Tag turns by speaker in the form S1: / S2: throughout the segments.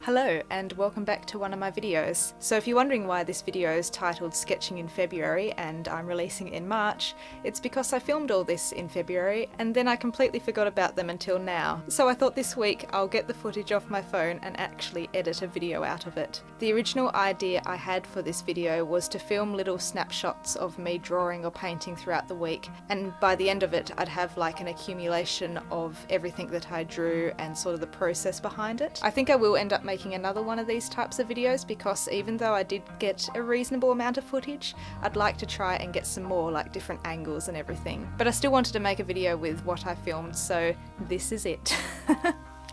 S1: Hello and welcome back to one of my videos. So if you're wondering why this video is titled Sketching in February and I'm releasing it in March, it's because I filmed all this in February and then I completely forgot about them until now. So I thought this week I'll get the footage off my phone and actually edit a video out of it. The original idea I had for this video was to film little snapshots of me drawing or painting throughout the week, and by the end of it I'd have like an accumulation of everything that I drew and sort of the process behind it. I think I will end up making another one of these types of videos because even though I did get a reasonable amount of footage, I'd like to try and get some more, like different angles and everything. But I still wanted to make a video with what I filmed, so this is it.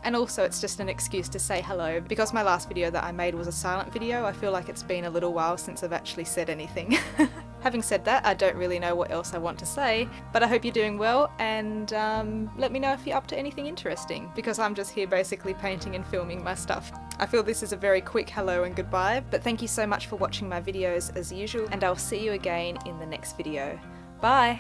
S1: And also it's just an excuse to say hello. Because my last video that I made was a silent video, I feel like it's been a little while since I've actually said anything. Having said that, I don't really know what else I want to say, but I hope you're doing well, and let me know if you're up to anything interesting, because I'm just here basically painting and filming my stuff. I feel this is a very quick hello and goodbye, but thank you so much for watching my videos as usual, and I'll see you again in the next video. Bye!